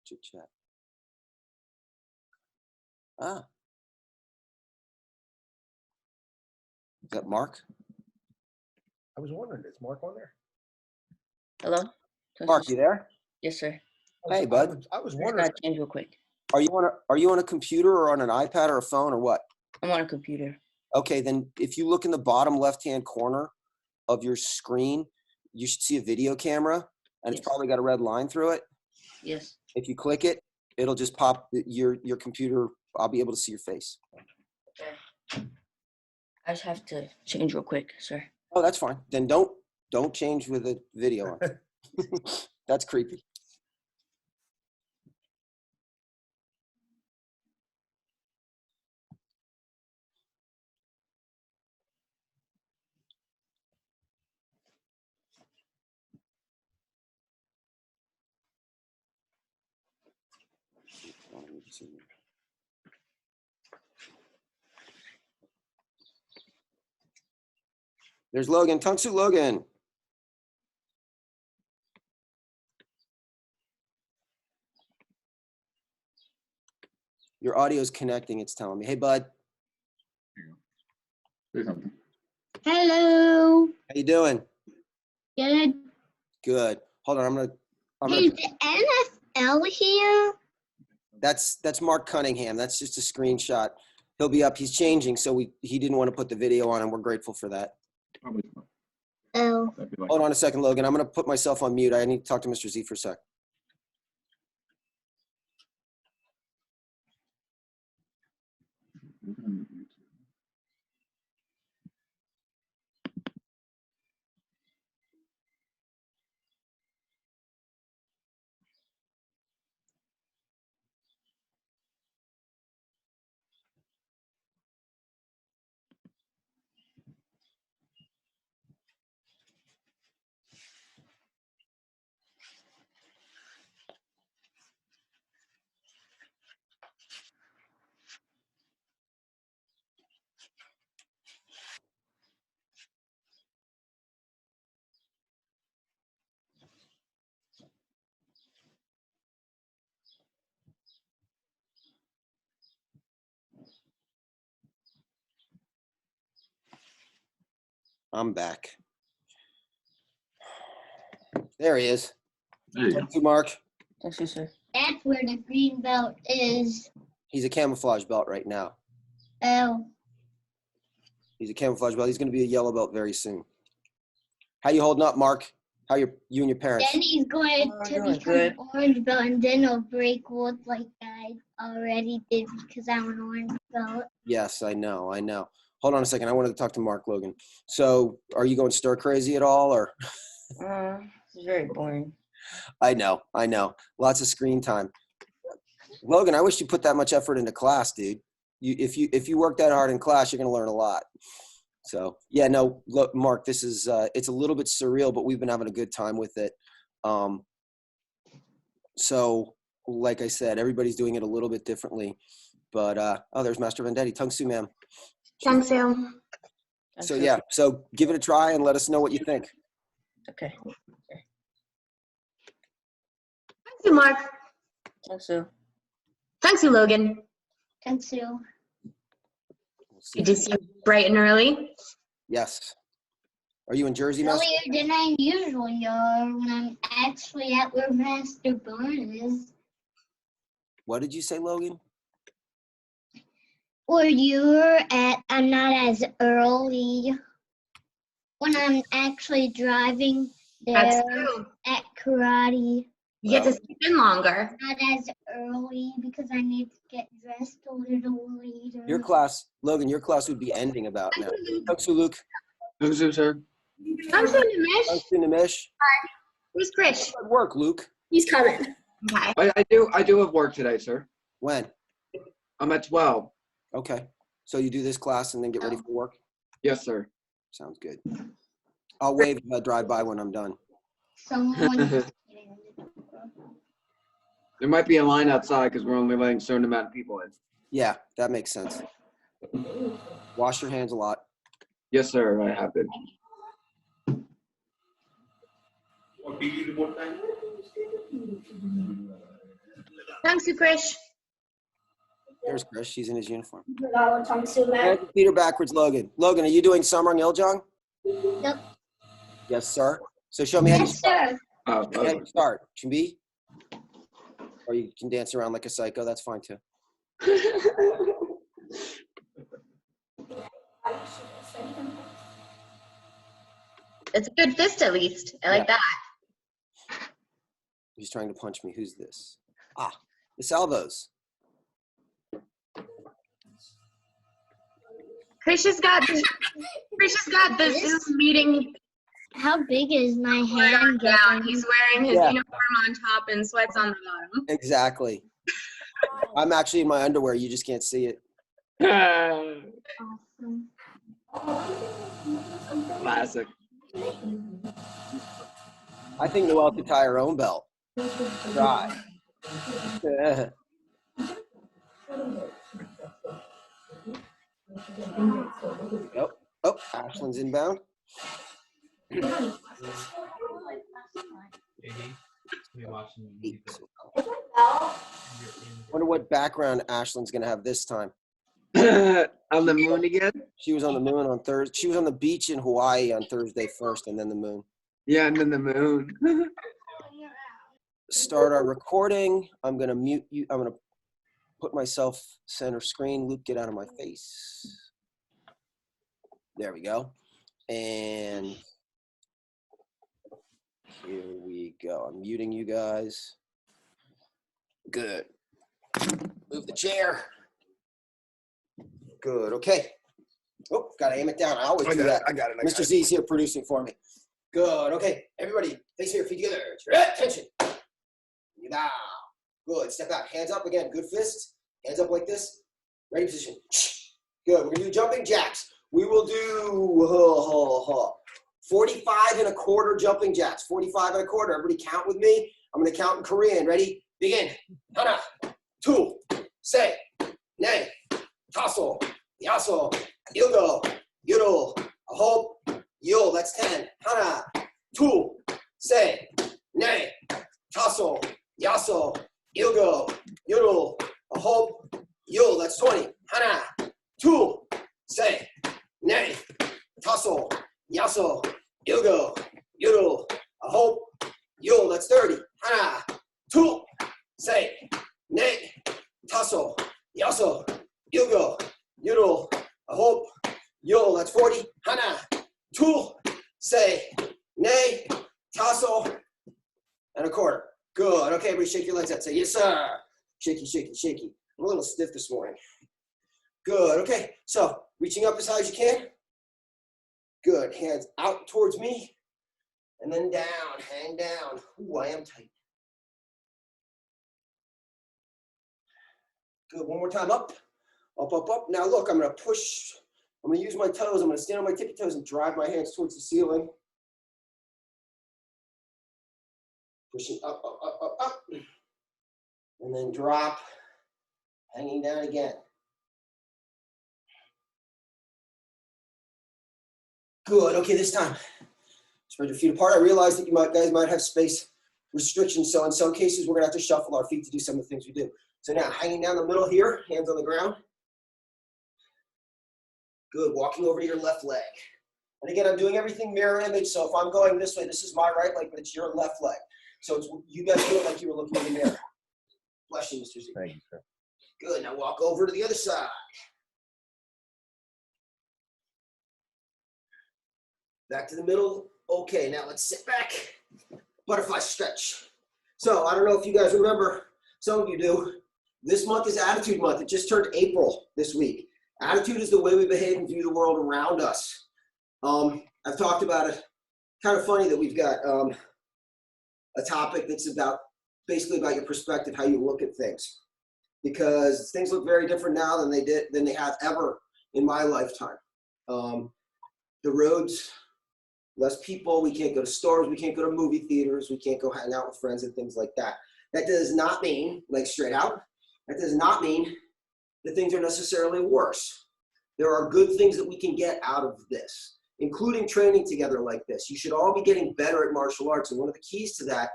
Chit chat. Ah. Is that Mark? I was wondering, is Mark on there? Hello? Mark, you there? Yes, sir. Hey, bud. I was Just wondering. gotta change real quick. Are you on a computer or on an iPad or a phone or what? I'm on a computer. Okay, then if you look in the bottom left-hand corner of your screen, you should see a video camera, and Yes. it's probably got a red line through it. Yes. If you click it, it'll just pop your computer. I'll be able to see your face. I just have to change real quick, sir. Oh, that's fine. Then don't change with the video on. That's creepy. There's Logan. Tungsu Logan. Your audio is connecting. It's telling me. Hey, bud. Say something. Hello. How you doing? Good. Good. Hold on. I'm gonna. Is the NFL here? That's Mark Cunningham. That's just a screenshot. He'll be up. He's changing, so he didn't want to put the video on, and we're grateful for that. Probably not. Oh. That'd be like- Hold on a second, Logan. I'm gonna put myself on mute. I need to talk to Mr. Z for a sec. I'm back. There he is. There you go. Thank you, Mark. Thank you, sir. That's where the green belt is. He's a camouflage belt right now. Oh. He's a camouflage belt. He's going to be a yellow belt very soon. How you holding up, Mark? How you and your parents? Then he's going Oh, to doing become good. an orange belt, and then he'll break wood like I already did because I'm an orange belt. Yes, I know. Hold on a second. I wanted to talk to Mark Logan. So, are you going stir crazy at all, or? It's very boring. I know. Lots of screen time. Logan, I wish you put that much effort into class, dude. If you work that hard in class, you're going to learn a lot. So, yeah, no, look, Mark, this is it's a little bit surreal, but we've been having a good time with it. So, like I said, everybody's doing it a little bit differently. But oh, there's Master Vendetti. Tungsu, ma'am. Tungsu. So yeah, so give it a try and let us know what you think. Okay. Tungsu, Mark. Tungsu. Tungsu, Logan. Tungsu. Good to see you bright and early. Yes. Are you in Jersey, Master? Earlier than I usually are when I'm actually at where Master Barn is. What did you say, Logan? Or you're at, I'm not as early when I'm actually driving That's there true. at karate. You get to sleep in longer. Not as early because I need to get dressed a little later. Your class, Logan, your class would be ending about now. Tungsu, Luke. Tungsu, sir. Tungsu, Nimish. Tungsu, Nimish. Where's Krish? Good work, Luke. He's coming. Okay. I do have work today, sir. When? I'm at 12. Okay. So you do this class and then get ready for work? Yes, sir. Sounds good. I'll wave if I drive by when I'm done. Someone. There might be a line outside because we're only letting a certain amount of people in. Yeah, that makes sense. Wash your hands a lot. Yes, sir. I have been. Thanks, Krish. There's Chris. She's in his uniform. Hands Hands feet are backwards, Logan. Logan, are you doing Samrang Iljong? Yep. Yes, sir. So show me how you Yes, sir. Oh, how you start. Chumbi? Or you can dance around like a psycho. That's fine too. It's a good fist at least. I like that. He's trying to punch me. Who's this? Ah, the Salvos. Krish has got the Zoom meeting How big is my wearing hand down. getting? He's wearing his Yeah. uniform on top and sweats on the bottom. Exactly. I'm actually in my underwear. You just can't see it. Awesome. Classic. I think Noelle could tie her own belt. Try. Yep. Oh, Ashland's inbound. Wonder what background Ashland's gonna have this time. On the moon again? She was on the moon on Thursday. She was on the beach in Hawaii on Thursday first, and then the moon. Yeah, and then the moon. Start our recording. I'm gonna mute you. I'm gonna put myself center screen. Luke, get out of my face. There we go. And here we go. I'm muting you guys. Good. Move the chair. Good. Okay. Oh, gotta aim it down. I always do that. I got it. Mr. Z's here producing for me. Good. Okay. Everybody, face here, feet together. Attention. Now. Good. Step out. Hands up again. Good fists. Hands up like this. Ready position. Good. We're going to do jumping jacks. We will do 45 and a quarter jumping jacks. 45 and a quarter. Everybody count with me. I'm going to count in Korean. Ready? Begin. Hana. Two. Say. Ne. Tasso. Yasso. Ilgo. Yuro. Ahop. Yo. That's 10. Hana. Two. Say. Ne. Tasso. Yasso. Ilgo. Yuro. Ahop. Yo. That's 20. Hana. Two. Say. Ne. Tasso. Yasso. Ilgo. Yuro. Ahop. Yo. That's 30. Hana. Two. Say. Ne. Tasso. Yasso. Ilgo. Yuro. Ahop. Yo. That's 40. Hana. Two. Say. Ne. Tasso. And a quarter. Good. Okay, everybody shake your legs out. Say, yes, sir. Shaky, shaky, shaky. I'm a little stiff this morning. Good. Okay, so reaching up as high as you can. Good. Hands out towards me. And then down. Hang down. Ooh, I am tight. Good. One more time. Up. Up, up, up. Now look, I'm going to push. I'm going to use my toes. I'm going to stand on my tippy toes and drive my hands towards the ceiling. Pushing up, up, up, up, up. And then drop. Hanging down again. Good. Okay, this time. Spread your feet apart. I realize that you guys might have space restrictions. So in some cases, we're going to have to shuffle our feet to do some of the things we do. So now, hanging down the middle here, hands on the ground. Good. Walking over to your left leg. And again, I'm doing everything mirror image. So if I'm going this way, this is my right leg, but it's your left leg. So it's, you guys do it like you were looking in the mirror. Bless you, Mr. Z. Thank you, sir. Good. Now walk over to the other side. Back to the middle. Okay, now let's sit back. Butterfly stretch. So I don't know if you guys remember, some of you do. This month is Attitude Month. It just turned April this week. Attitude is the way we behave and view the world around us. I've talked about it. Kind of funny that we've got a topic that's basically about your perspective, how you look at things. Because things look very different now than they have ever in my lifetime. The roads, less people, we can't go to stores, we can't go to movie theaters, we can't go hang out with friends and things like that. That does not mean, like straight out, that does not mean that things are necessarily worse. There are good things that we can get out of this, including training together like this. You should all be getting better at martial arts, and one of the keys to that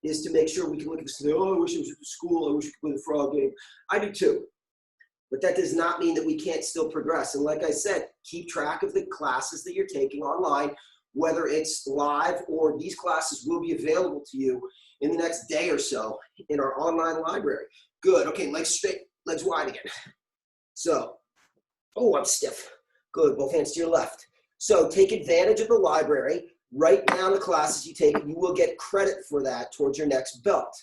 is to make sure we can look at this and say, oh, I wish it was at the school. I wish we could play the frog game. I do too. But that does not mean that we can't still progress. And like I said, keep track of the classes that you're taking online, whether it's live or these classes will be available to you in the next day or so in our online library. Good. Okay, legs straight, legs wide again. So, oh, I'm stiff. Good. Both hands to your left. So take advantage of the library. Write down the classes you take, and you will get credit for that towards your next belt.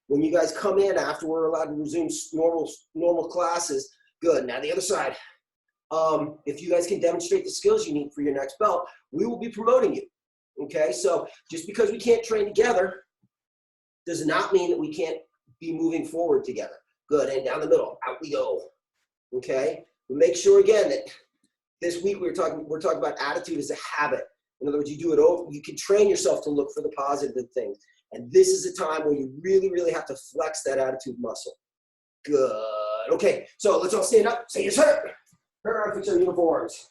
When you guys come in after we're allowed to resume normal classes, good. Now the other side. If you guys can demonstrate the skills you need for your next belt, we will be promoting you. Okay, so just because we can't train together does not mean that we can't be moving forward together. Good, and down the middle, out we go. Okay, we make sure again that this week we're talking about attitude as a habit. In other words, you do it over. You can train yourself to look for the positive in things, and this is a time where you really, really have to flex that attitude muscle. Good. Okay, so let's all stand up. Say yes, sir. Turn around, fix our uniforms.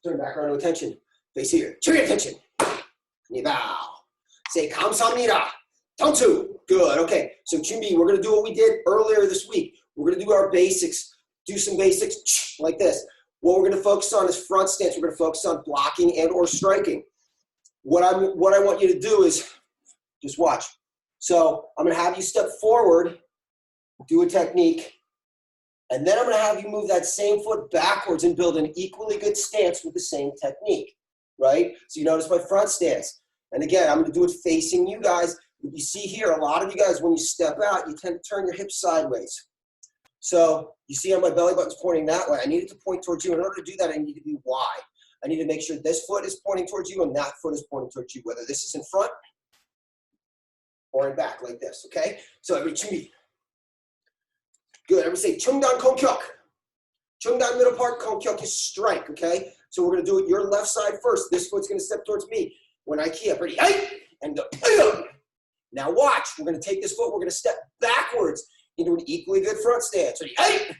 Turn back around to attention. Face here. Turn your attention. You bow. Say kamsamnida. Tansu. Good. Okay. So Chimbi, we're gonna do what we did earlier this week. We're gonna do our basics. Do some basics like this. What we're gonna focus on is front stance. We're gonna focus on blocking and or striking. What I want you to do is just watch. So I'm gonna have you step forward, do a technique. And then I'm going to have you move that same foot backwards and build an equally good stance with the same technique, right? So you notice my front stance. And again, I'm going to do it facing you guys. You see here, a lot of you guys, when you step out, you tend to turn your hips sideways. So you see how my belly button's pointing that way. I need it to point towards you. In order to do that, I need to be wide. I need to make sure this foot is pointing towards you and that foot is pointing towards you, whether this is in front or in back like this, okay? So everybody, Chimbi. Good, everybody say Chungdan Kongkyuk. Chungdan middle part, Kongkyuk is strike, okay? So we're gonna do it your left side first. This foot's gonna step towards me. When I key up, ready, hey, and go. Now watch, we're gonna take this foot, we're gonna step backwards into an equally good front stance. Ready, hey,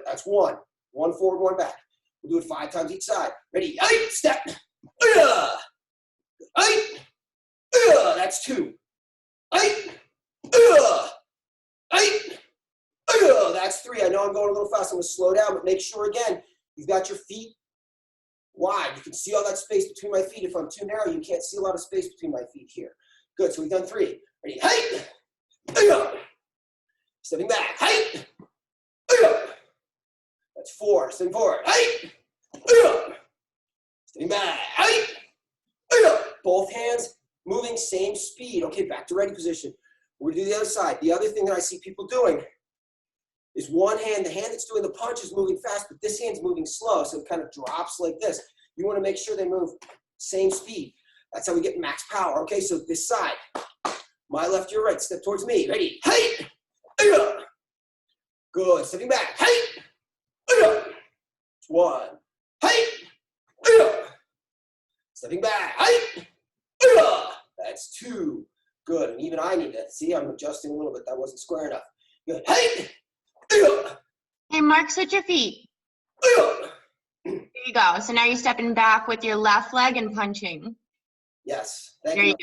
that's one. One forward, one back. We'll do it 5 times each side. Ready, hey, step, hey, that's 2. Hey, hey, that's 3. I know I'm going a little fast. I'm going to slow down, but make sure, again, you've got your feet wide. You can see all that space between my feet. If I'm too narrow, you can't see a lot of space between my feet here. Good. So we've done 3. Ready? Hey! Stepping back. Hey! That's 4. Stepping forward. Hey! Stepping back. Hey! Both hands moving, same speed. Okay, back to ready position. We're going to do the other side. The other thing that I see people doing is one hand, the hand that's doing the punch is moving fast, but this hand's moving slow, so it kind of drops like this. You want to make sure they move same speed. That's how we get max power. Okay, so this side, my left, your right, step towards me. Ready? Hey! Good, stepping back. Hey! 1. Hey! Stepping back. Hey! That's 2. Good, and even I need to, see, I'm adjusting a little bit. That wasn't square enough. Good, hey! Hey, Mark, switch your feet. There you go. So now you're stepping back with your left leg and punching. Yes, thank There you. you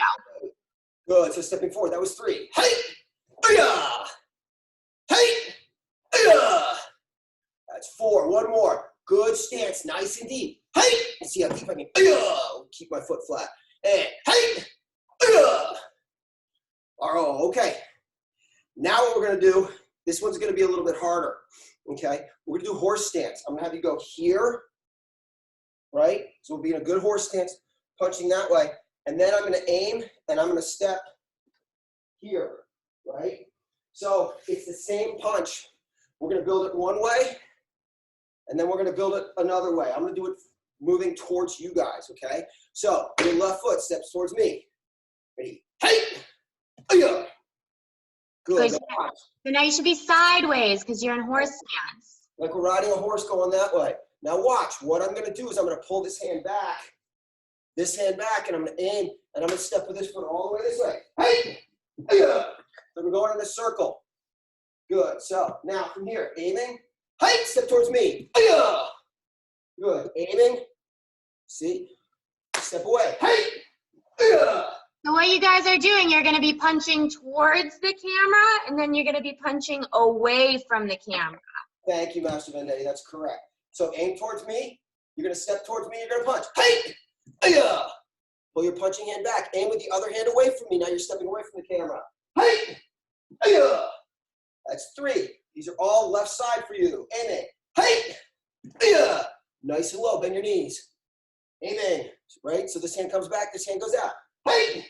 go. Good, so stepping forward, that was 3. Hey! Hey! That's 4, 1 more. Good stance, nice and deep. Hey! See how deep I can keep my foot flat. And hey! All right, okay. Now what we're gonna do, this one's gonna be a little bit harder, okay? We're gonna do horse stance. I'm gonna have you go here, right? So we'll be in a good horse stance, punching that way. And then I'm gonna aim and I'm gonna step here, right? So it's the same punch. We're gonna build it one way, and then we're gonna build it another way. I'm gonna do it moving towards you guys, okay? So your left foot steps towards me. Ready? Hey! Good. Good. Now watch. So now you should be sideways because you're in horse stance. Like we're riding a horse going that way. Now watch, what I'm gonna do is I'm gonna pull this hand back, and I'm gonna aim, and I'm gonna step with this foot all the way this way. Hey! So we're going in a circle. Good, so now from here, aiming, hey, step towards me. Good, aiming, see, step away, hey! So what you guys are doing, you're gonna be punching towards the camera and then you're gonna be punching away from the camera. Thank you, Master Vendetti. That's correct. So aim towards me. You're going to step towards me. You're going to punch. Hey! Aya! Pull your punching hand back. Aim with the other hand away from me. Now you're stepping away from the camera. Hey! Aya! That's 3. These are all left side for you. Aiming. Hey! Aya! Nice and low. Bend your knees. Aiming. Right? So this hand comes back. This hand goes out. Hey!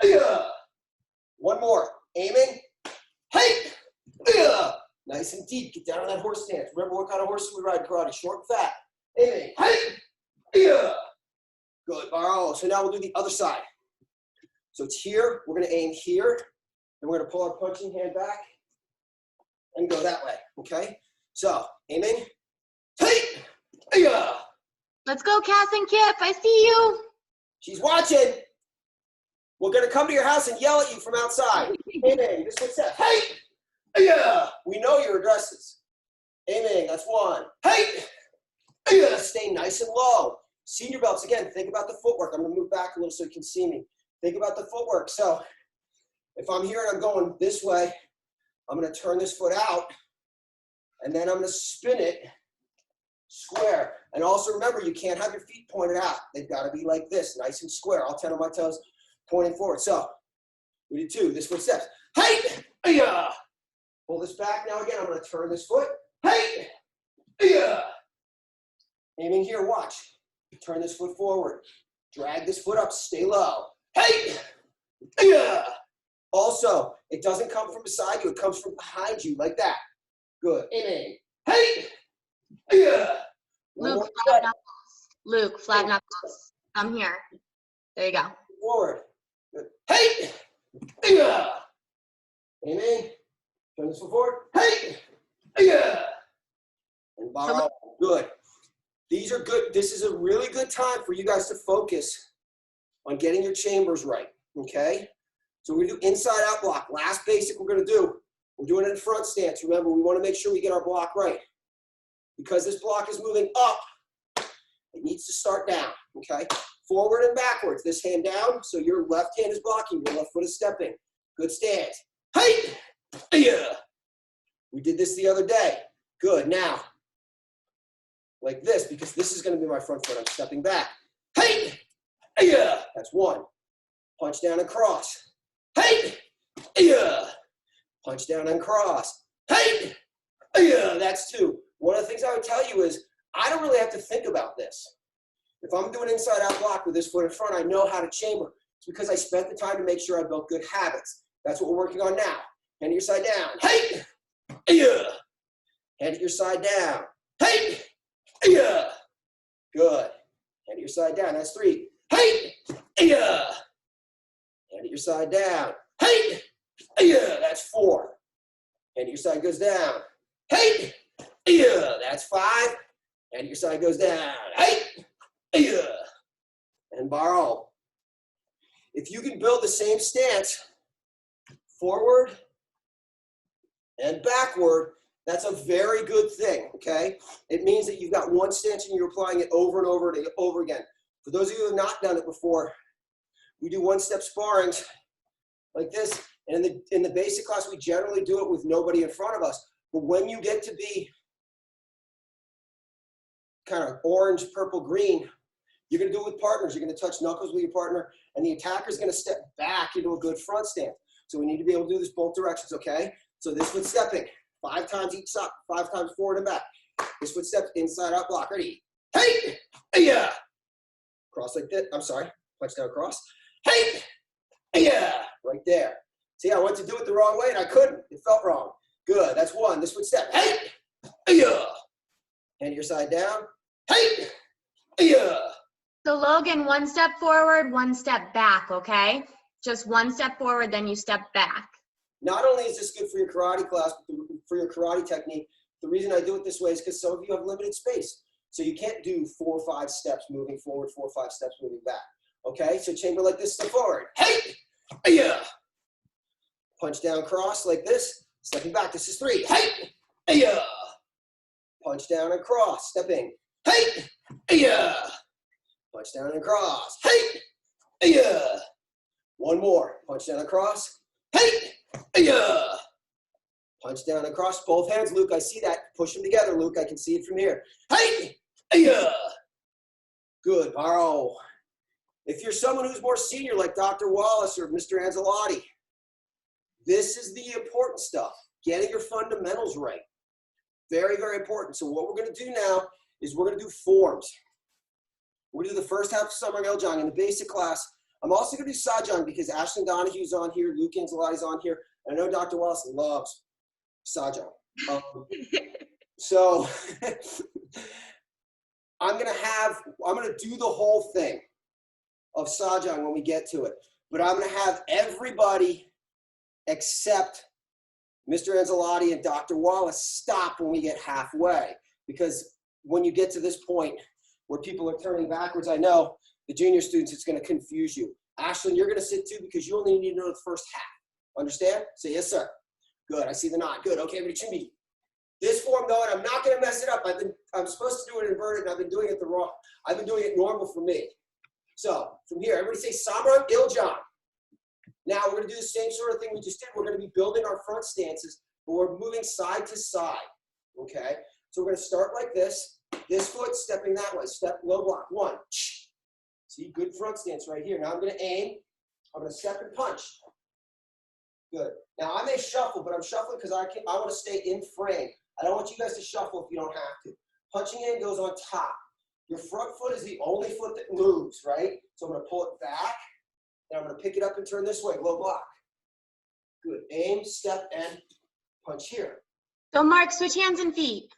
Aya! One more. Aiming. Hey! Aya! Nice and deep. Get down on that horse stance. Remember what kind of horses we ride in karate. Short and fat. Aiming. Hey! Yeah. Good. Borrow. So now we'll do the other side. So it's here. We're going to aim here. And we're going to pull our punching hand back and go that way. Okay? So aiming. Hey! Yeah. Let's go, Cass and Kip. I see you. She's watching. We're going to come to your house and yell at you from outside. Aiming. This one's set. Hey! Yeah. We know your addresses. Aiming. That's 1. Hey! Yeah. Stay nice and low. Senior belts, again, think about the footwork. I'm going to move back a little so you can see me. Think about the footwork. So if I'm here and I'm going this way, I'm going to turn this foot out, and then I'm going to spin it square. And also remember, you can't have your feet pointed out. They've got to be like this, nice and square. All 10 of my toes pointing forward. So we did 2. This foot steps. Hey! Yeah. Pull this back. Now again, I'm going to turn this foot. Hey! Yeah. Aiming here, watch. Turn this foot forward. Drag this foot up, stay low. Hey! Yeah! Also, it doesn't come from beside you, it comes from behind you, like that. Good. Aiming. Hey! Yeah! Luke, flat knuckles. Luke, flat knuckles. I'm here. There you go. Forward. Good. Hey! Yeah! Aiming. Turn this foot forward. Hey! Yeah! And borrow. Good. These are good. This is a really good time for you guys to focus on getting your chambers right, okay? So we're going to do inside out block. Last basic we're going to do. We're doing it in front stance. Remember, we want to make sure we get our block right. Because this block is moving up, it needs to start down, okay? Forward and backwards. This hand down, so your left hand is blocking, your left foot is stepping. Good stance. Hey! Yeah! We did this the other day. Good. Now, like this, because this is going to be my front foot. I'm stepping back. Hey! Yeah! That's 1. Punch down and cross. Hey! Yeah! Punch down and cross. Hey! Yeah! That's 2. One of the things I would tell you is, I don't really have to think about this. If I'm doing inside out block with this foot in front, I know how to chamber. It's because I spent the time to make sure I built good habits. That's what we're working on now. Hand at your side down. Hey! Yeah! Hand at your side down. Hey! Yeah. Good. Hand at your side down. That's 3. Hey! Yeah. Hand at your side down. Hey! Yeah. That's 4. Hand at your side goes down. Hey! Yeah. That's 5. Hand at your side goes down. Hey! Yeah. And borrow. If you can build the same stance forward and backward, that's a very good thing, okay? It means that you've got one stance and you're applying it over and over and over again. For those of you who have not done it before, we do one-step sparrings like this. And in the basic class, we generally do it with nobody in front of us. But when you get to be kind of orange, purple, green, you're going to do it with partners. You're going to touch knuckles with your partner, and the attacker is going to step back into a good front stance. So we need to be able to do this both directions, okay? So this foot stepping. 5 times each side, 5 times forward and back. This foot steps inside out block. Ready? Hey! Yeah! Cross like this. I'm sorry. Punch down cross. Hey! Yeah! Right there. See, I went to do it the wrong way and I couldn't. It felt wrong. Good. That's 1. This foot step. Hey! Yeah! Hand at your side down. Hey! Yeah! So Logan, 1 step forward, 1 step back, okay? Just 1 step forward, then you step back. Not only is this good for your karate class, but for your karate technique, the reason I do it this way is because some of you have limited space. So you can't do 4 or 5 steps moving forward, 4 or 5 steps moving back. Okay, so chamber like this, step forward. Hey! Yeah! Punch down, cross like this, stepping back. This is 3. Hey! Yeah! Punch down and cross, stepping. Hey! Yeah! Punch down and cross. Hey! Yeah! One more. Punch down across. Hey! Yeah! Punch down across. Both hands, Luke. I see that. Push them together, Luke. I can see it from here. Hey! Yeah! Good. Borrow. If you're someone who's more senior, like Dr. Wallace or Mr. Angelotti, this is the important stuff. Getting your fundamentals right. Very, very important. So what we're going to do now is we're going to do forms. We're going to do the first half of Samrang Iljong in the basic class. I'm also going to do Sajang because Ashlyn Donahue's on here, Luke Angelotti's on here, and I know Dr. Wallace loves Sajang. So I'm going to do the whole thing of Sajang when we get to it. But I'm going to have everybody except Mr. Angelotti and Dr. Wallace stop when we get halfway. Because when you get to this point where people are turning backwards, I know the junior students, it's going to confuse you. Ashlyn, you're going to sit too because you only need to know the first half. Understand? Say, yes, sir. Good. I see the nod. Good. Okay, everybody, Chimbi. This form, though, and I'm not going to mess it up. I'm supposed to do it inverted, and I've been doing it I've been doing it normal for me. So from here, everybody say Samrang Iljong. Now we're going to do the same sort of thing we just did. We're going to be building our front stances, but we're moving side to side. Okay? So we're going to start like this. This foot stepping that way. Step, low block. 1. See, good front stance right here. Now I'm going to aim. I'm going to step and punch. Good. Now I may shuffle, but I'm shuffling because I want to stay in frame. I don't want you guys to shuffle if you don't have to. Punching in goes on top. Your front foot is the only foot that moves, right? So I'm going to pull it back, and I'm going to pick it up and turn this way, low block. Good. Aim, step, and punch here. So Mark, switch hands and feet.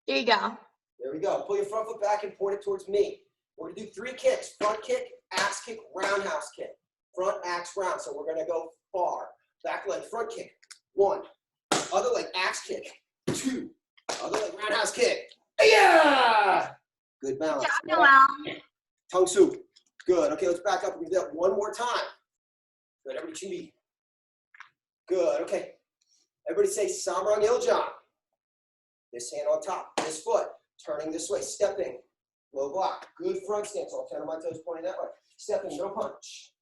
There you go. There we go. Pull your front foot back and point it towards me. We're going to do 3 kicks. Front kick, axe kick, roundhouse kick. Front, axe, round. So we're going to go far. Back leg, front kick. 1. Other leg, axe kick. 2. Other leg, roundhouse kick. Yeah! Good balance. Good job, Noel. Tongue soup. Good. Okay, let's back up and do that one more time. Good. Everybody, Chimbi. Good. Okay. Everybody say Samrang Iljong. This hand on top. This foot. Turning this way. Stepping. Low block. Good front stance. I'll turn my toes pointing that way. Stepping. No punch.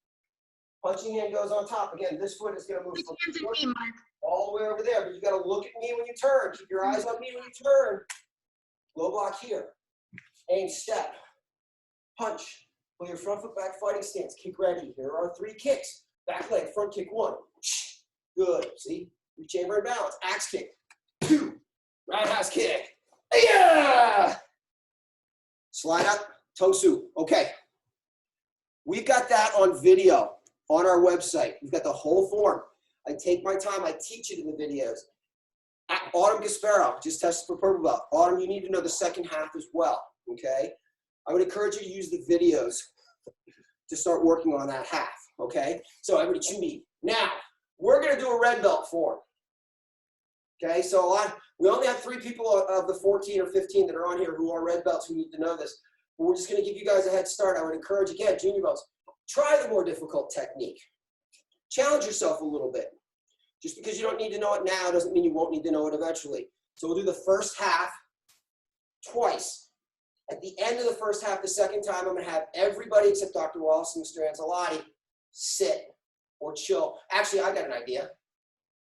Punching hand goes on top. Again, this foot is going to move Switch from hands and feet, Mark. all the way over there, but you got to look at me when you turn. Keep your eyes on me when you turn. Low block here. Aim, step. Punch. Pull your front foot back, fighting stance. Kick ready. Here are 3 kicks. Back leg, front kick 1. Good. See? Rechamber and balance. Axe kick. 2. Roundhouse kick. Yeah! Slide up. Tongue soup. Okay. We've got that on video on our website. We've got the whole form. I take my time. I teach it in the videos. Autumn Gasparo just tested for purple belt. Autumn, you need to know the second half as well, okay? I would encourage you to use the videos to start working on that half, okay? So everybody tune me. Now, we're going to do a red belt form, okay? So we only have 3 people of the 14 or 15 that are on here who are red belts who need to know this. But we're just going to give you guys a head start. I would encourage, again, junior belts, try the more difficult technique. Challenge yourself a little bit. Just because you don't need to know it now doesn't mean you won't need to know it eventually. So we'll do the first half twice. At the end of the first half, the second time, I'm going to have everybody except Dr. Wallace and Mr. Angelotti sit or chill. Actually, I got an idea.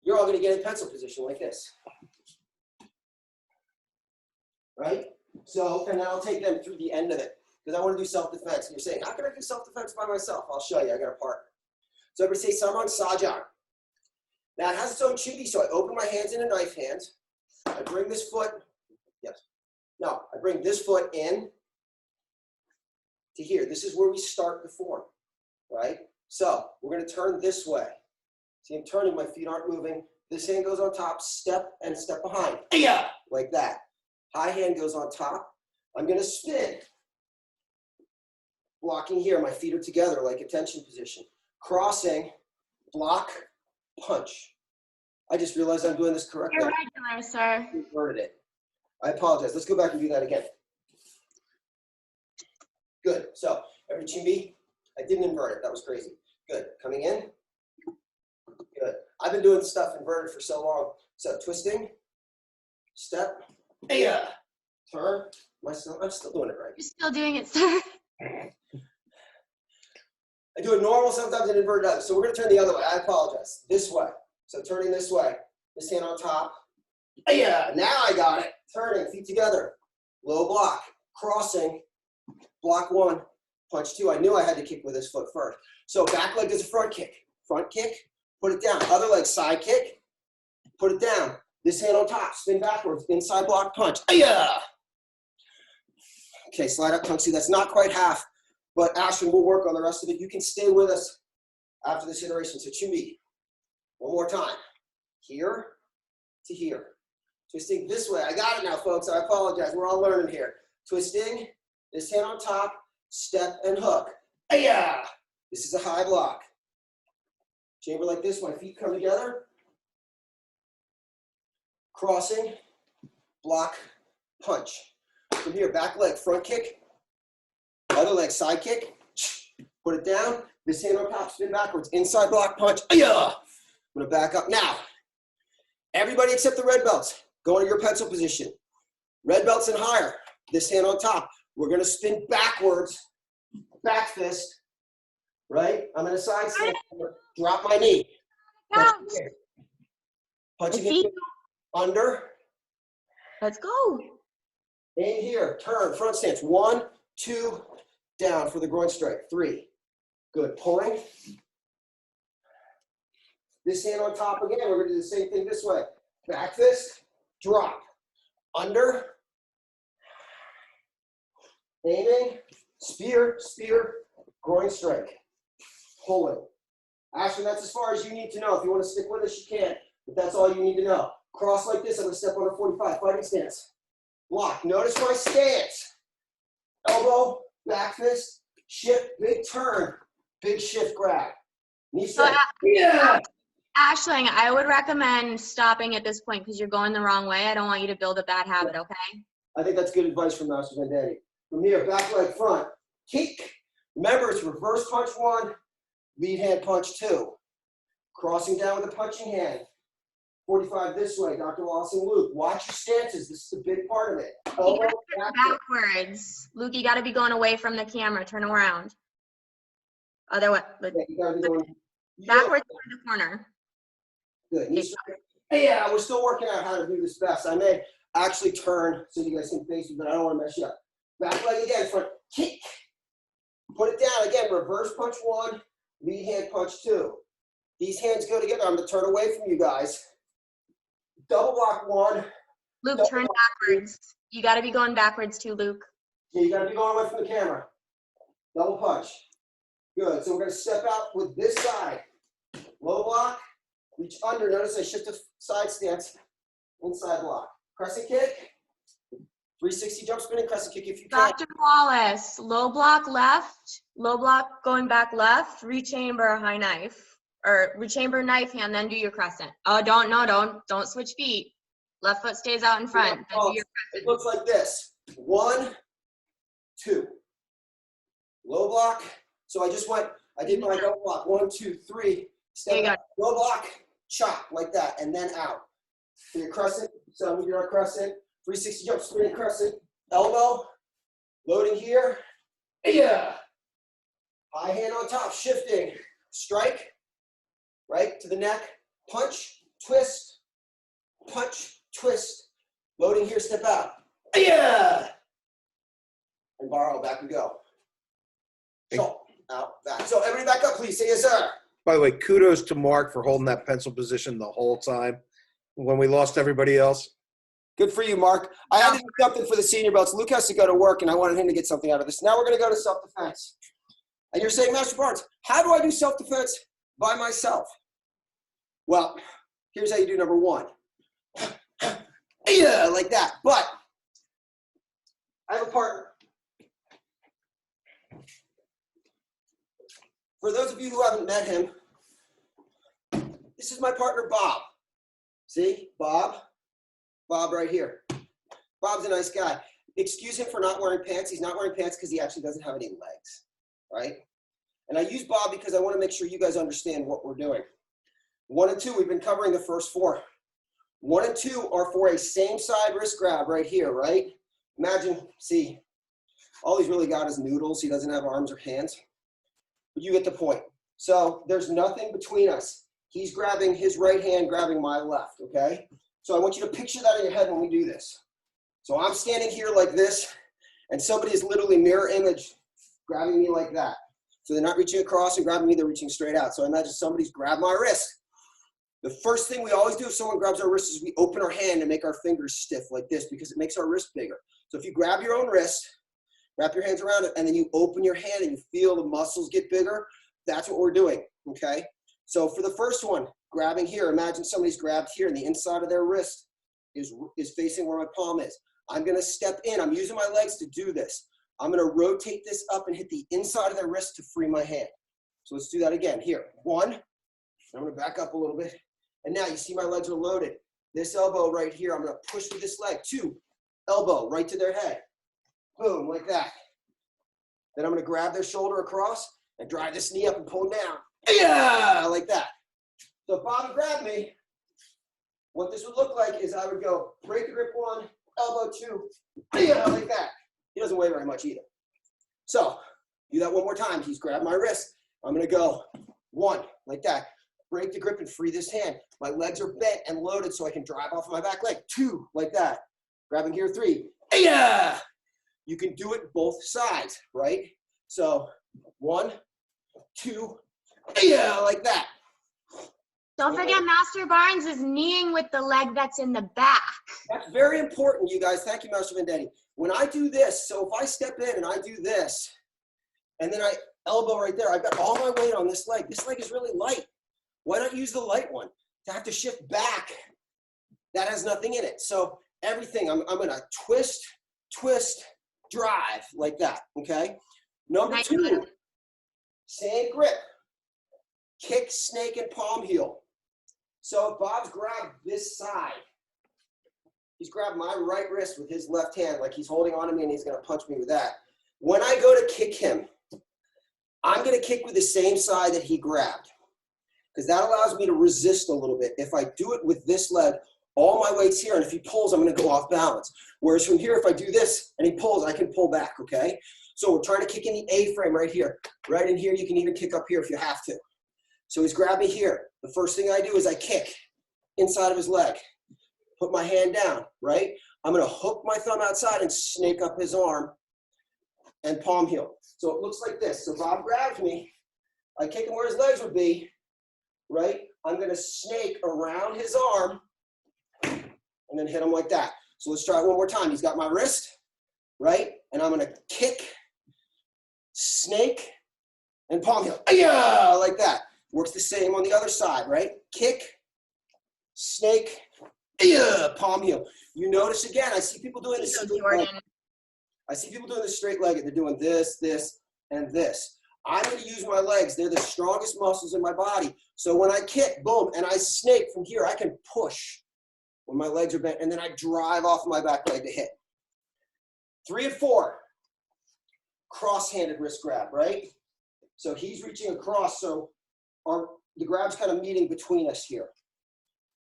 You're all going to get in pencil position like this. Right? So, and then I'll take them through the end of it because I want to do self-defense. And you're saying, how can I do self-defense by myself? I'll show you. I got a partner. So everybody say Samrang Sajang. Now it has its own chimbi, so I open my hands into knife hands. I bring this foot, I bring this foot in to here. This is where we start the form, right? So we're going to turn this way. See, I'm turning, my feet aren't moving. This hand goes on top, step and step behind. Like that. High hand goes on top. I'm going to spin. Blocking here, my feet are together like attention position. Crossing, block, punch. I just realized I'm doing this correctly. You're regular, sir. I inverted it. I apologize. Let's go back and do that again. Good. So, every chimbi, I didn't invert it. That was crazy. Good. Coming in. Good. I've been doing stuff inverted for so long. So, twisting, step, turn. I'm still doing it right. You're still doing it, sir. I do it normal, sometimes an inverted other. So we're gonna turn the other way. I apologize. This way. So turning this way. This hand on top. Yeah, now I got it. Turning, feet together. Low block. Crossing. Block 1, punch 2. I knew I had to kick with this foot first. So back leg is a front kick. Front kick, put it down. Other leg, side kick, put it down. This hand on top, spin backwards, inside block punch. Yeah. Okay, slide up, tongue. See, that's not quite half, but Ashton, we'll work on the rest of it. You can stay with us after this iteration. So Chumbi, one more time. Here to here. Twisting this way. I got it now, folks. I apologize. We're all learning here. Twisting, this hand on top, step and hook. Yeah. This is a high block. Chamber like this, my feet come together. Crossing, block, punch. From here, back leg, front kick. Other leg, side kick. Put it down. This hand on top, spin backwards. Inside block, punch. Yeah. I'm gonna back up now. Everybody except the red belts, go into your pencil position. Red belts and higher. This hand on top. We're gonna spin backwards, back fist, right? I'm gonna side step, drop my knee. Count. Punching Feet. it under, Let's go. in here, turn, front stance. 1, 2, down for the groin strike. 3, good, pulling. This hand on top again, we're gonna do the same thing this way. Back fist, drop, under, aiming, spear, spear, groin strike, pulling. Ashton, that's as far as you need to know. If you want to stick with us, you can, but that's all you need to know. Cross like this, I'm gonna step under 45, fighting stance. Block, notice my stance. Elbow, back fist, shift, big turn, big shift grab. Knee So, strike, yeah! Ashling, I would recommend stopping at this point because you're going the wrong way. I don't want you to build a bad habit, okay? I think that's good advice from Master Vendetti. From here, back leg front, kick. Remember, it's reverse punch 1, lead hand punch 2. Crossing down with a punching hand. 45 this way, Dr. Wallace and Luke. Watch your stances. This is the big part of it. Elbow, back foot. Backwards. Luke, you got to be going away from the camera. Turn around. Other way. Yeah, you gotta be going, Backwards to the corner. good. Knee strike. Hey, yeah, we're still working out how to do this best. I may actually turn so you guys can face me, but I don't want to mess you up. Back leg again, front kick. Put it down again, reverse punch 1, lead hand punch 2. These hands go together. I'm gonna turn away from you guys. Double block 1. Luke, Double turn block backwards. You got to be going backwards too, Luke. Yeah, you gotta be going away from the camera. Double punch. Good, so we're gonna step out with this side. Low block, reach under. Notice I shift to side stance, inside block. Crescent kick, 360 jump spinning crescent kick if you can. Dr. Wallace, low block left, low block going back left, rechamber high knife, or rechamber knife hand, then do your crescent. Oh, don't switch feet. Left foot stays out in front. Then do your It looks like this. 1, 2. Low block. So I did my double block. 1, 2, 3. There you Step go. out. Low block, chop like that, and then out. For your crescent, so move your crescent. 360 jump, spinning crescent. Elbow, loading here. Yeah. High hand on top, shifting. Strike, right to the neck. Punch, twist, punch, twist. Loading here, step out. Yeah. And borrow, back we go. So, out, back. So everybody back up, please. Say yes, sir. By the way, kudos to Mark for holding that pencil position the whole time when we lost everybody else. Good for you, Mark. I had to do something for the senior belts. Luke has to go to work, and I wanted him to get something out of this. Now we're going to go to self-defense. And you're saying, Master Barnes, how do I do self-defense by myself? Well, here's how you do number 1. Yeah, like that. But I have a partner. For those of you who haven't met him, this is my partner, Bob. See, Bob? Bob right here. Bob's a nice guy. Excuse him for not wearing pants. He's not wearing pants because he actually doesn't have any legs, right? And I use Bob because I want to make sure you guys understand what we're doing. 1 and 2, we've been covering the first 4. 1 and 2 are for a same side wrist grab right here, right? Imagine, see, all he's really got is noodles. He doesn't have arms or hands. you get the point. So there's nothing between us. He's grabbing his right hand, grabbing my left, okay? So I want you to picture that in your head when we do this. So I'm standing here like this, and somebody is literally mirror image grabbing me like that. So they're not reaching across and grabbing me, they're reaching straight out. So imagine somebody's grabbed my wrist. The first thing we always do if someone grabs our wrist is we open our hand and make our fingers stiff like this because it makes our wrist bigger. So if you grab your own wrist, wrap your hands around it, and then you open your hand and you feel the muscles get bigger, that's what we're doing, okay? So for the first one, grabbing here, imagine somebody's grabbed here and the inside of their wrist is facing where my palm is. I'm gonna step in, I'm using my legs to do this. I'm gonna rotate this up and hit the inside of their wrist to free my hand. So let's do that again. Here, one, I'm gonna back up a little bit. And now you see my legs are loaded. This elbow right here, I'm gonna push with this leg. Two, elbow right to their head. Boom, like that. Then I'm gonna grab their shoulder across and drive this knee up and pull down. Yeah, like that. So if Bob grabbed me, what this would look like is I would go break the grip one, elbow two, yeah, like that. He doesn't weigh very much either. So do that one more time. He's grabbed my wrist. I'm gonna go one, like that. Break the grip and free this hand. My legs are bent and loaded so I can drive off of my back leg. Two, like that. Grabbing here, three, yeah. You can do it both sides, right? So one, two, yeah, like that. Don't forget Master Barnes is kneeing with the leg that's in the back. That's very important, you guys. Thank you, Master Vendetti. When I do this, so if I step in and I do this, and then I elbow right there, I've got all my weight on this leg. This leg is really light. Why not use the light one? To have to shift back, that has nothing in it. So everything, I'm gonna twist, drive, like that, okay? Number two, same grip. Kick, snake, and palm heel. So if Bob's grabbed this side, he's grabbed my right wrist with his left hand, like he's holding on to me and he's gonna punch me with that. When I go to kick him, I'm gonna kick with the same side that he grabbed, because that allows me to resist a little bit. If I do it with this leg, all my weight's here, and if he pulls, I'm gonna go off balance. Whereas from here, if I do this and he pulls, I can pull back, okay? So we're trying to kick in the A-frame right here. Right in here, you can even kick up here if you have to. So he's grabbed me here. The first thing I do is I kick inside of his leg. Put my hand down, right? I'm gonna hook my thumb outside and snake up his arm and palm heel. So it looks like this. So Bob grabs me, I kick him where his legs would be, right? I'm gonna snake around his arm and then hit him like that. So let's try it one more time. He's got my wrist, right? And I'm gonna kick, snake, and palm heel. Yeah, like that. Works the same on the other side, right? Kick, snake, yeah, palm heel. You notice again, I see people doing this. I see people doing this straight legged. They're doing this, this, and this. I'm going to use my legs. They're the strongest muscles in my body. So when I kick, boom, and I snake from here, I can push when my legs are bent, and then I drive off my back leg to hit. 3 and 4, cross-handed wrist grab, right? So he's reaching across, so the grab's kind of meeting between us here,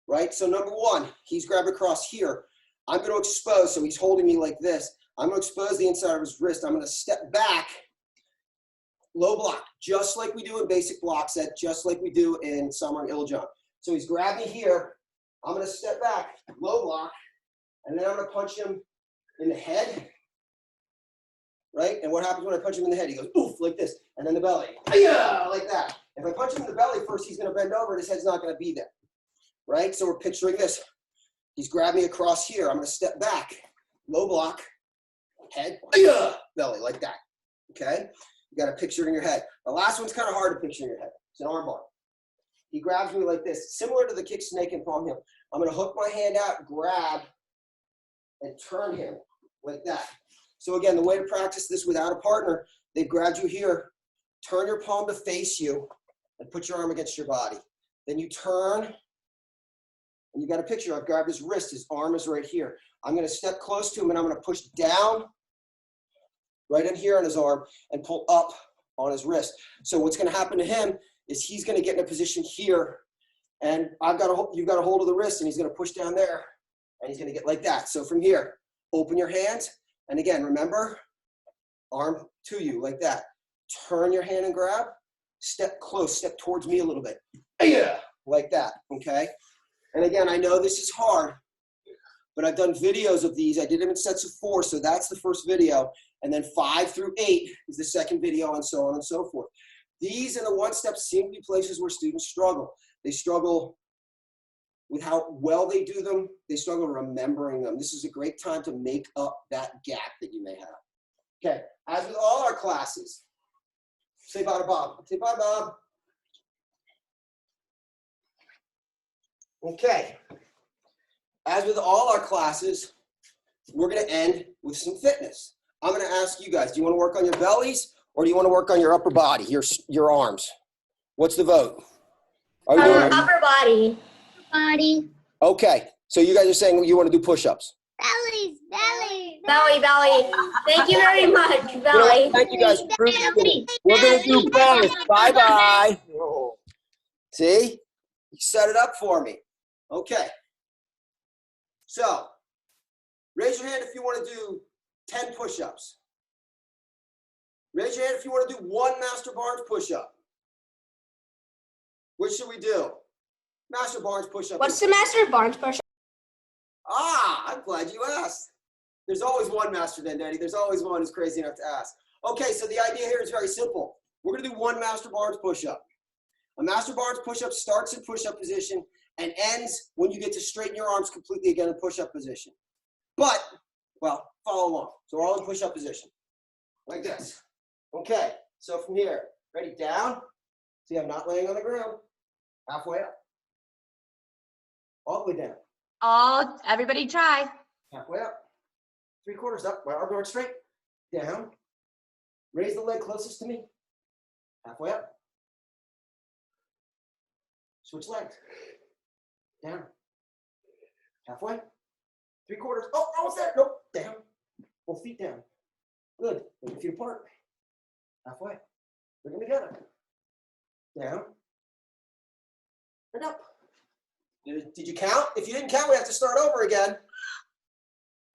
right? So number one, he's grabbed across here. I'm going to expose, so he's holding me like this. I'm going to expose the inside of his wrist. I'm going to step back, low block, just like we do in basic block set, just like we do in summer hill jump. So he's grabbed me here. I'm going to step back, low block, and then I'm going to punch him in the head, right? And what happens when I punch him in the head? He goes, oof, like this, and then the belly, yeah, like that. If I punch him in the belly first, he's going to bend over, and his head's not going to be there, right? So we're picturing this. He's grabbed me across here. I'm going to step back, low block, head, yeah, belly, like that, okay? You got to picture it in your head. The last one's kind of hard to picture in your head. It's an arm bar. He grabs me like this, similar to the kick, snake, and palm heel. I'm going to hook my hand out, grab, and turn him like that. So again, the way to practice this without a partner, they've grabbed you here, turn your palm to face you, and put your arm against your body. Then you turn, and you got a picture. I've grabbed his wrist. His arm is right here. I'm going to step close to him, and I'm going to push down right in here on his arm and pull up on his wrist. So what's going to happen to him is he's going to get in a position here, and you've got a hold of the wrist, and he's going to push down there, and he's going to get like that. So from here, open your hands, and again, remember, arm to you like that. Turn your hand and grab, step close, step towards me a little bit. Yeah, like that, okay? And again, I know this is hard, but I've done videos of these. I did them in sets of 4, so that's the first video. And then 5 through 8 is the second video, and so on and so forth. These and the one-step seem to be places where students struggle. They struggle with how well they do them. They struggle remembering them. This is a great time to make up that gap that you may have. Okay, as with all our classes, say bye to Bob. Say bye, Bob. Okay. As with all our classes, we're going to end with some fitness. I'm going to ask you guys, do you want to work on your bellies or do you want to work on your upper body, your arms? What's the vote? Are you doing Upper body. Body. okay, so you guys are saying you want to do push-ups. Bellies. Belly. Belly. Thank you very much, You know what? Belly. Thank you guys. Belly. We're going to do both. Bye-bye. See? You set it up for me. Okay. So, raise your hand if you want to do 10 push-ups. Raise your hand if you want to do 1 Master Barnes push-up. Which should we do? Master Barnes push-up. What's the Master Barnes push? Ah, I'm glad you asked. There's always one Master Vendetti. There's always one who's crazy enough to ask. Okay, so the idea here is very simple. We're going to do 1 Master Barnes push-up. A Master Barnes push-up starts in push-up position and ends when you get to straighten your arms completely again in push-up position. But, well, follow along. So we're all in push-up position, like this. Okay, so from here, ready, down. See, I'm not laying on the ground. Halfway up. All the way down. Everybody try. Halfway up. 3/4 up. My arm going straight. Down. Raise the leg closest to me. Halfway up. Switch legs. Down. Halfway. 3/4. Oh, almost there. Nope. Down. Both feet down. Good. Bring your feet apart. Halfway. Bring them together. Down. And up. Did you count? If you didn't count, we have to start over again.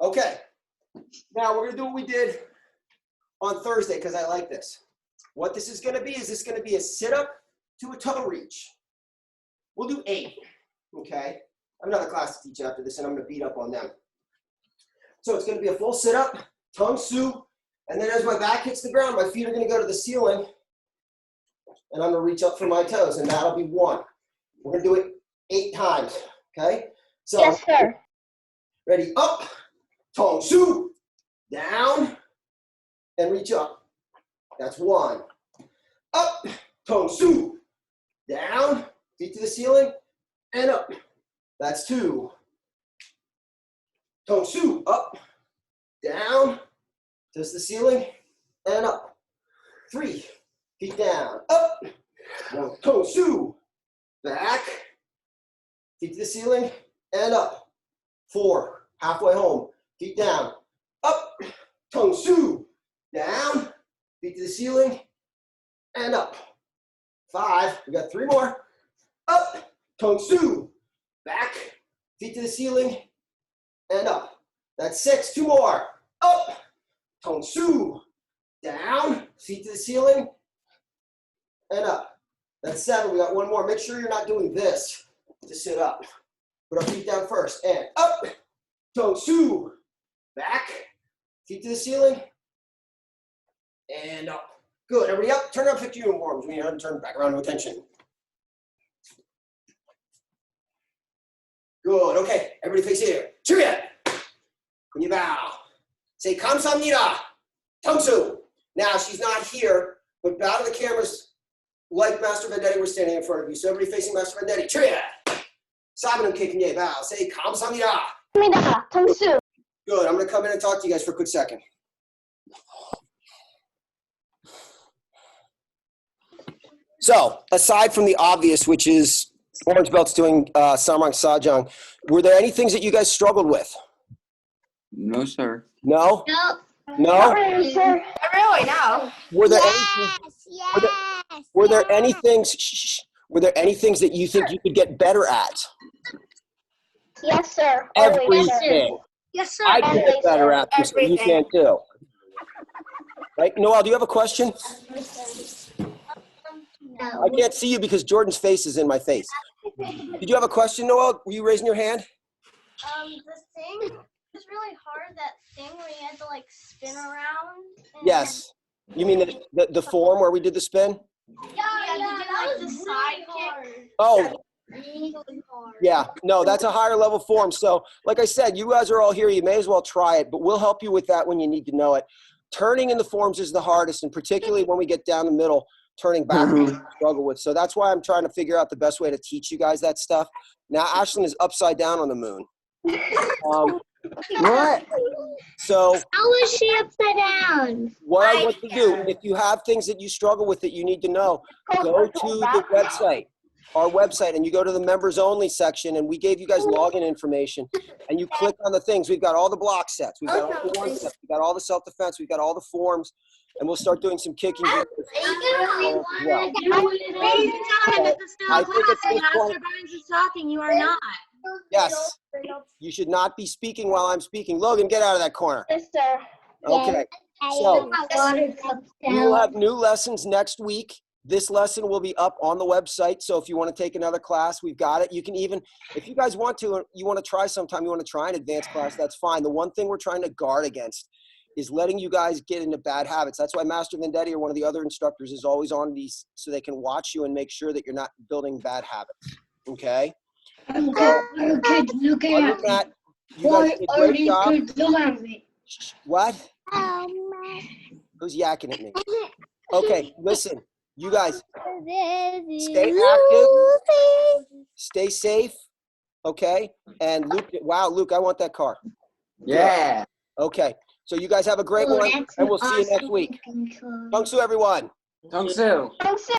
Okay. Now we're going to do what we did on Thursday because I like this. What this is going to be is this going to be a sit-up to a toe reach. We'll do 8. Okay. I have another class to teach after this, and I'm going to beat up on them. So it's going to be a full sit-up, tongue su, and then as my back hits the ground, my feet are going to go to the ceiling, and I'm going to reach up for my toes, and that'll be 1. We're going to do it 8 times. Okay. So Yes, sir. ready, up, tongue su, down, and reach up. That's 1. Up, tongue su, down, feet to the ceiling, and up. That's 2. Tongue su, up, down, touch the ceiling, and up. 3, feet down, up. Now, tongue su, back, feet to the ceiling, and up. 4, halfway home, feet down, up, tongue su, down, feet to the ceiling, and up. 5, we got 3 more, up, tongue su, back, feet to the ceiling, and up. That's 6, 2 more, up, tongue su, down, feet to the ceiling, and up. That's 7, we got 1 more. Make sure you're not doing this to sit up. Put our feet down first, and up, tongue su, back, feet to the ceiling, and up. Good, everybody up, turn around, pick your uniforms. We need to turn back around to attention. Good, okay, everybody face here. Cheerio. When you bow, say kamsamnida, tongue su. Now, she's not here, but bow to the cameras like Master Vendetti was standing in front of you. So everybody facing Master Vendetti. Cheerio. Sabanam kicking you, bow. Say kamsamnida. Tongue su. Good, I'm gonna come in and talk to you guys for a quick second. So, aside from the obvious, which is orange belts doing Samrang Sajang, were there any things that you guys struggled with? No, sir. No? Nope. No? Really, sir? Not really, no. Were there Yes. were there any things were there any things that you think you could get better at? Yes, sir. Always, sir. Everything. Yes, sir. I can get better at them, so you can too. Right? Noel, do you have a question? I can't see you because Jordan's face is in my face. Did you have a question, Noel? Were you raising your hand? The thing is really hard, that thing where you had to like spin around. Yes. You mean the form where we did the spin? Yeah, you did like the side kick. Oh, Really hard. yeah. No, that's a higher level form. So like I said, you guys are all here. You may as well try it, but we'll help you with that when you need to know it. Turning in the forms is the hardest, and particularly when we get down the middle, turning back we struggle with. So that's why I'm trying to figure out the best way to teach you guys that stuff. Now, Ashlyn is upside down on the moon. What? So How is she upside down? what I want to do, if you have things that you struggle with that you need to know, go to the website, our website, and you go to the members only section, and we gave you guys login information, and you click on the things. We've got all the block sets. We've got all the one sets. We've got all the self-defense. We've got all the forms, and we'll start doing some kicking. I really Well, want to do Ladies and gentlemen, this is still I a think class at and this point- Master Barnes is talking. You are not. Yes, you should not be speaking while I'm speaking. Logan, get out of that corner. Yes, sir. Okay, so water we will have new lessons next week. This lesson will be up on the website. So if you want to take another class, we've got it. You can even, if you guys want to, you want to try sometime, you want to try an advanced class, that's fine. The one thing we're trying to guard against is letting you guys get into bad habits. That's why Master Vendetti or one of the other instructors is always on these so they can watch you and make sure that you're not building bad habits. Okay? Look Other than that, you guys did a great job. What? Who's yakking at me? Okay, listen, you guys, stay active, stay safe, okay? And Luke, wow, Luke, I want that car. Yeah. Okay, so you guys have a great one, and we'll see you next week. Thanks to everyone. Tong Su. Thanks, sir.